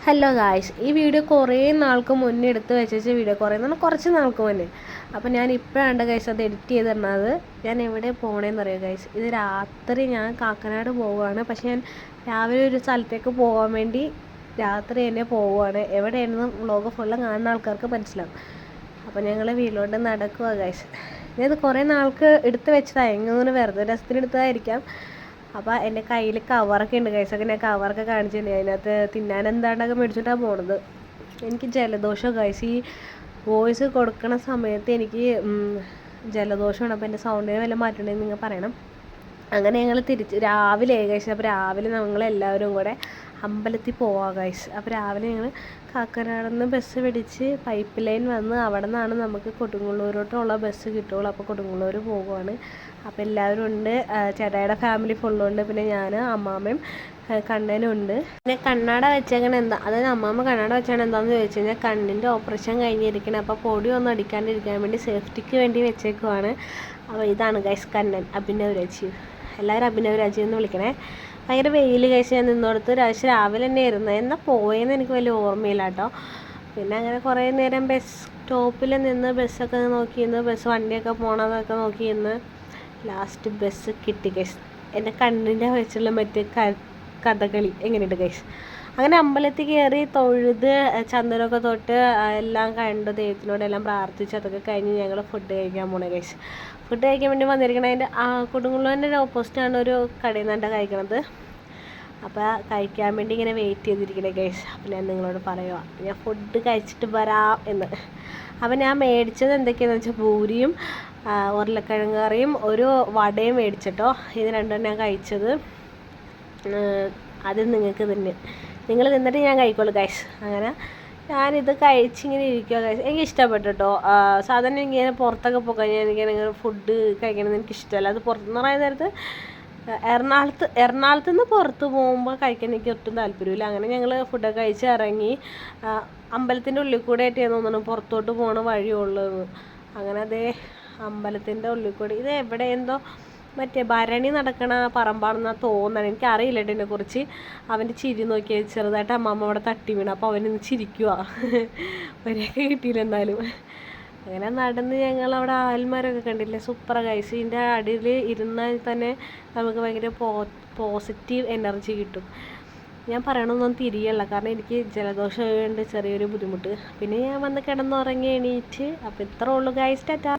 Hello guys, ഈ video കുറേ നാൾക്ക് മുന്നേ എടുത്ത് വെച്ച വീഡിയോ കുറച്ച് നാൾക്ക് മുന്നേ. അപ്പോൾ ഞാൻ ഇപ്പോഴാണ് ഗൈസ് അത് എഡിറ്റ് ചെയ്ത് തരുന്നത്. ഞാൻ എവിടെ പോകണേന്ന് അറിയാം ഗൈസ്. ഇത് രാത്രി ഞാൻ കാക്കനാട് പോവുകയാണ്. പക്ഷെ ഞാൻ രാവിലെ ഒരു സ്ഥലത്തേക്ക് പോകാൻ വേണ്ടി രാത്രി തന്നെ പോവുകയാണ്. എവിടെയാണെന്ന് വ്ളോഗ് ഫുള്ള് കാണുന്ന ആൾക്കാർക്ക് മനസ്സിലാവും. അപ്പോൾ ഞങ്ങൾ വീട്ടിലോട്ട് നടക്കുക ഗൈസ്. ഞാനിത് കുറേ നാൾക്ക് എടുത്ത് വെച്ചതാണ്. എങ്ങനെ വെറുതെ രസത്തിന് എടുത്തതായിരിക്കാം. അപ്പോൾ എൻ്റെ കയ്യിൽ കവറൊക്കെ ഉണ്ട് ഗൈസൊക്കെ. ഞാൻ കവറൊക്കെ കാണിച്ചിട്ടുണ്ട്. അതിനകത്ത് തിന്നാൻ എന്താണ്ടൊക്കെ മേടിച്ചിട്ടാണ് പോണത്. എനിക്ക് ജലദോഷം ഗൈസ്. ഈ വോയിസ് കൊടുക്കണ സമയത്ത് എനിക്ക് ജലദോഷമാണ്. അപ്പോൾ എൻ്റെ സൗണ്ടിന് വല്ല മാറ്റമുണ്ടെങ്കിൽ നിങ്ങൾ പറയണം. അങ്ങനെ ഞങ്ങൾ രാവിലെ ഗൈസ്. അപ്പോൾ രാവിലെ ഞങ്ങളെല്ലാവരും കൂടെ അമ്പലത്തിൽ പോവാം ഗൈസ്. അപ്പോൾ രാവിലെ ഞങ്ങൾ കാക്കനാട് നിന്ന് ബസ് പിടിച്ച് പൈപ്പ് ലൈൻ വന്ന് അവിടെ നിന്നാണ് നമുക്ക് കൊടുങ്ങല്ലൂരോട്ടുള്ള ബസ് കിട്ടുള്ളൂ. അപ്പോൾ കൊടുങ്ങല്ലൂർ പോകുവാണ്. അപ്പോൾ എല്ലാവരും ഉണ്ട്. ചേട്ടായിയുടെ ഫാമിലി ഫുള്ളുണ്ട്. പിന്നെ ഞാൻ, അമ്മാമ്മയും കണ്ണനും ഉണ്ട്. പിന്നെ കണ്ണാട വെച്ചേക്കണ എന്താ, അതായത് അമ്മാമ്മ കണ്ണാട വെച്ചാണ് എന്താണെന്ന് ചോദിച്ചു കഴിഞ്ഞാൽ കണ്ണിൻ്റെ ഓപ്പറേഷൻ കഴിഞ്ഞിരിക്കണം. അപ്പോൾ പൊടി ഒന്നും അടിക്കാണ്ടിരിക്കാൻ വേണ്ടി സേഫ്റ്റിക്ക് വേണ്ടി വെച്ചേക്കുവാണ്. അപ്പോൾ ഇതാണ് ഗൈസ് കണ്ണൻ, അഭിനവ് രാജീവ്. എല്ലാവരും അഭിനവ് രാജീവ് എന്ന് വിളിക്കണേ. ഭയങ്കര വെയിൽ കഴിച്ച് ഞാൻ നിന്നോടത്ത് രാവിലെ തന്നെ ആയിരുന്നു. എന്നാൽ പോയെന്ന് എനിക്ക് വലിയ ഓർമ്മയില്ല കേട്ടോ. പിന്നെ അങ്ങനെ കുറേ നേരം ബസ് സ്റ്റോപ്പിൽ നിന്ന് ബസ്സൊക്കെ നോക്കിയിരുന്നു, ബസ് വണ്ടിയൊക്കെ പോണതൊക്കെ നോക്കിയിരുന്നു. ലാസ്റ്റ് ബസ് കിട്ടി ഗൈസ്. എൻ്റെ കണ്ണിൻ്റെ വെച്ചുള്ള മറ്റേ കഥകളി എങ്ങനെയുണ്ട് ഗൈസ്. അങ്ങനെ അമ്പലത്തിൽ കയറി തൊഴുത് ചന്ദനമൊക്കെ തൊട്ട് എല്ലാം കണ്ടു, ദൈവത്തിനോടെല്ലാം പ്രാർത്ഥിച്ച് അതൊക്കെ കഴിഞ്ഞ് ഞങ്ങൾ ഫുഡ് കഴിക്കാൻ പോണേ ഗൈസ്. ഫുഡ് കഴിക്കാൻ വേണ്ടി വന്നിരിക്കണത് അതിൻ്റെ കൊടുങ്ങല്ലൂരിൻ്റെ ഓപ്പോസിറ്റാണ് ഒരു കടയിൽ നിന്നാണ് കഴിക്കണത്. അപ്പോൾ കഴിക്കാൻ വേണ്ടി ഇങ്ങനെ വെയിറ്റ് ചെയ്തിരിക്കണേ ഗൈസ്. അപ്പോൾ ഞാൻ നിങ്ങളോട് പറയുക, ഞാൻ ഫുഡ് കഴിച്ചിട്ട് വരാം എന്ന്. അപ്പോൾ ഞാൻ മേടിച്ചത് എന്തൊക്കെയാണെന്ന് വെച്ചാൽ പൂരിയും ഉരുളക്കിഴങ്ങ് കറിയും ഒരു വടയും മേടിച്ചിട്ടോ. ഇത് രണ്ടും ഞാൻ കഴിച്ചത്. അത് നിങ്ങൾക്ക് നിങ്ങൾ തിന്നിട്ട് ഞാൻ കഴിക്കുള്ളൂ ഗൈസ്. അങ്ങനെ ഞാനിത് കഴിച്ചിങ്ങനെ ഇരിക്കുക ഗൈസ്. എനിക്ക് ഇഷ്ടപ്പെട്ടു കേട്ടോ. സാധാരണ ഇങ്ങനെ പുറത്തൊക്കെ പോയി കഴിഞ്ഞാൽ എനിക്കിങ്ങനെ ഫുഡ് കഴിക്കണമെന്ന് എനിക്കിഷ്ടമല്ല. അത് പുറത്തുനിന്ന് പറയുന്ന നേരത്ത് എറണാകുളത്ത് നിന്ന് പുറത്ത് പോകുമ്പോൾ കഴിക്കാൻ എനിക്ക് ഒട്ടും താല്പര്യമില്ല. അങ്ങനെ ഞങ്ങൾ ഫുഡൊക്കെ കഴിച്ച് ഇറങ്ങി. അമ്പലത്തിൻ്റെ ഉള്ളിൽ കൂടെ ആയിട്ട് തോന്നുന്നു പുറത്തോട്ട് പോകണ വഴിയുള്ളത്. അങ്ങനെ അതേ അമ്പലത്തിൻ്റെ ഉള്ളിൽ കൂടി, ഇത് എവിടെ എന്തോ മറ്റേ ഭരണി നടക്കണ പറമ്പാണെന്നാണ് തോന്നണം. എനിക്കറിയില്ല കേട്ടോ ഇതിനെക്കുറിച്ച്. അവൻ്റെ ചിരി നോക്കിയാൽ ചെറുതായിട്ട് അമ്മമ്മ അവിടെ തട്ടി വീണു. അപ്പോൾ അവനിന്ന് ചിരിക്കുക. ഒരേക്കെ കിട്ടിയില്ല എന്നാലും. അങ്ങനെ നടന്ന് ഞങ്ങൾ അവിടെ ആൽമരമൊക്കെ കണ്ടില്ലേ, സൂപ്പർ ഗൈസ്. ഇതിൻ്റെ അടിയിൽ ഇരുന്നാൽ തന്നെ നമുക്ക് ഭയങ്കര പോസിറ്റീവ് എനർജി കിട്ടും. ഞാൻ പറയണമെന്നൊന്നും തിരിയല്ല, കാരണം എനിക്ക് ജലദോഷം ഉണ്ട്, ചെറിയൊരു ബുദ്ധിമുട്ട്. പിന്നെ ഞാൻ വന്ന് കിടന്നുറങ്ങി എണീറ്റ്. അപ്പോൾ ഇത്രേ ഉള്ളൂ ഗൈസ്. ടാറ്റാ.